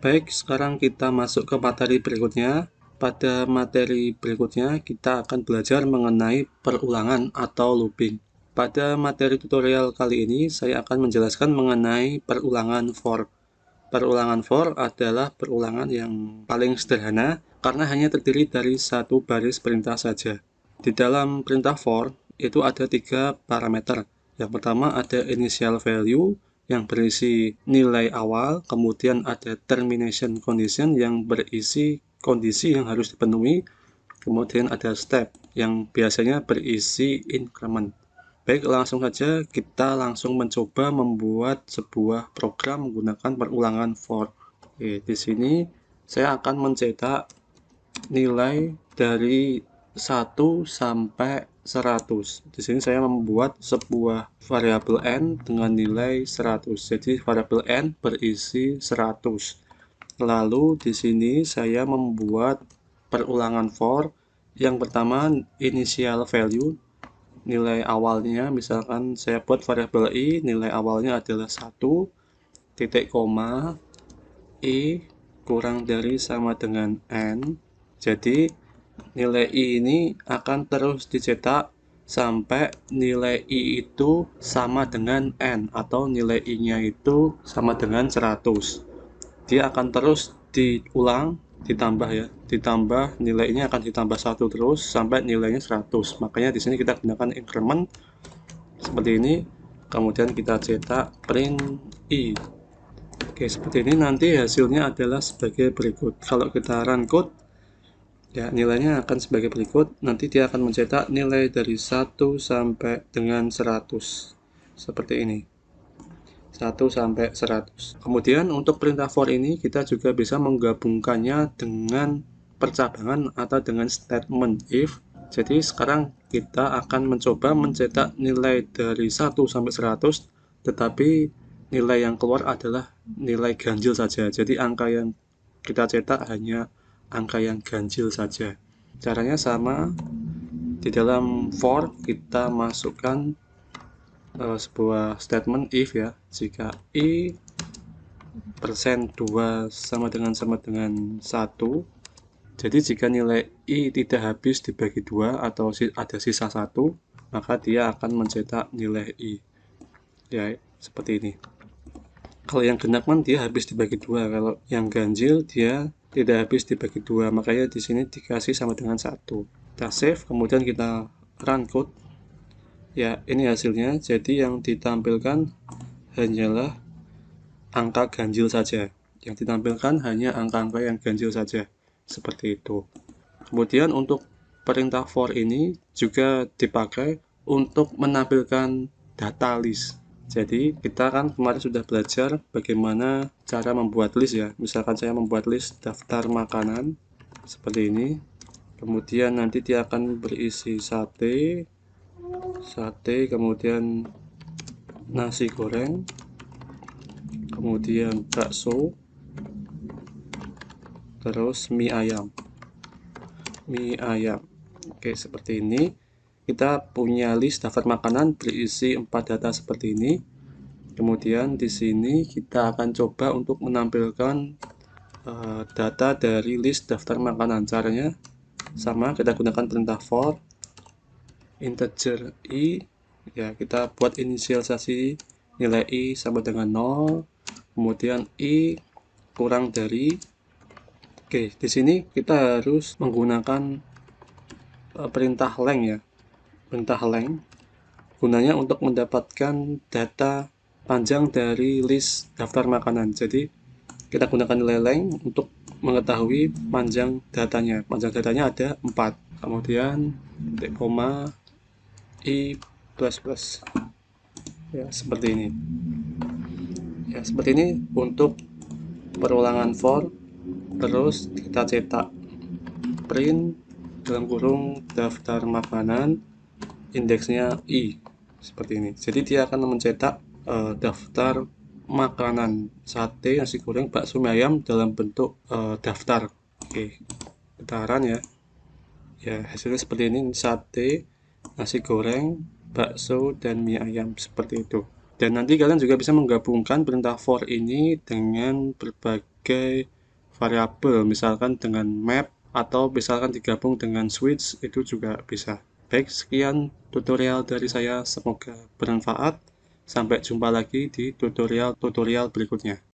Baik, sekarang kita masuk ke materi berikutnya. Pada materi berikutnya, kita akan belajar mengenai perulangan atau looping. Pada materi tutorial kali ini, saya akan menjelaskan mengenai perulangan for. Perulangan for adalah perulangan yang paling sederhana karena hanya terdiri dari satu baris perintah saja. Di dalam perintah for, itu ada 3 parameter. Yang pertama ada initial value, yang berisi nilai awal, kemudian ada termination condition yang berisi kondisi yang harus dipenuhi, kemudian ada step yang biasanya berisi increment. Baik, langsung saja kita langsung mencoba membuat sebuah program menggunakan perulangan for. Oke, di sini saya akan mencetak nilai dari 1 sampai 100. Di sini saya membuat sebuah variabel n dengan nilai 100. Jadi variabel n berisi 100. Lalu di sini saya membuat perulangan for. Yang pertama initial value, nilai awalnya, misalkan saya buat variabel i, nilai awalnya adalah 1, titik koma, i kurang dari sama dengan n. Jadi nilai i ini akan terus dicetak sampai nilai i itu sama dengan n, atau nilai i-nya itu sama dengan 100. Dia akan terus diulang, ditambah ya, ditambah, nilainya akan ditambah 1 terus sampai nilainya 100. Makanya di sini kita gunakan increment seperti ini, kemudian kita cetak print i. Oke, seperti ini nanti hasilnya adalah sebagai berikut. Kalau kita run code, ya, nilainya akan sebagai berikut. Nanti dia akan mencetak nilai dari 1 sampai dengan 100. Seperti ini. 1 sampai 100. Kemudian untuk perintah for ini kita juga bisa menggabungkannya dengan percabangan atau dengan statement if. Jadi sekarang kita akan mencoba mencetak nilai dari 1 sampai 100, tetapi nilai yang keluar adalah nilai ganjil saja. Jadi angka yang kita cetak hanya angka yang ganjil saja. Caranya sama, di dalam for kita masukkan sebuah statement if ya, jika i persen 2 sama dengan 1, jadi jika nilai i tidak habis dibagi 2 atau ada sisa 1, maka dia akan mencetak nilai i ya, seperti ini. Kalau yang genap kan dia habis dibagi 2, kalau yang ganjil dia tidak habis dibagi 2, makanya di sini dikasih sama dengan 1. Kita save, kemudian kita run code. Ya, ini hasilnya. Jadi yang ditampilkan hanyalah angka ganjil saja. Yang ditampilkan hanya angka-angka yang ganjil saja. Seperti itu. Kemudian untuk perintah for ini juga dipakai untuk menampilkan data list. Jadi kita kan kemarin sudah belajar bagaimana cara membuat list ya. Misalkan saya membuat list daftar makanan seperti ini. Kemudian nanti dia akan berisi sate, kemudian nasi goreng, kemudian bakso, terus mie ayam. Oke, seperti ini. Kita punya list daftar makanan berisi 4 data seperti ini. Kemudian di sini kita akan coba untuk menampilkan data dari list daftar makanan. Caranya sama, kita gunakan perintah for integer i. Ya, kita buat inisialisasi nilai i sama dengan 0, kemudian i kurang dari. Oke, di sini kita harus menggunakan perintah length ya. Perintah length gunanya untuk mendapatkan data panjang dari list daftar makanan. Jadi kita gunakan nilai length untuk mengetahui panjang datanya. Panjang datanya ada 4. Kemudian titik koma i plus plus. Ya, seperti ini. Ya, seperti ini untuk perulangan for. Terus kita cetak print dalam kurung daftar makanan, indeksnya i, seperti ini. Jadi dia akan mencetak daftar makanan sate, nasi goreng, bakso, mie ayam dalam bentuk daftar. Oke, kita run ya. Ya, hasilnya seperti ini, sate, nasi goreng, bakso, dan mie ayam, seperti itu. Dan nanti kalian juga bisa menggabungkan perintah for ini dengan berbagai berbagai variabel, misalkan dengan map atau misalkan digabung dengan switch, itu juga bisa. Baik, sekian tutorial dari saya, semoga bermanfaat. Sampai jumpa lagi di tutorial berikutnya.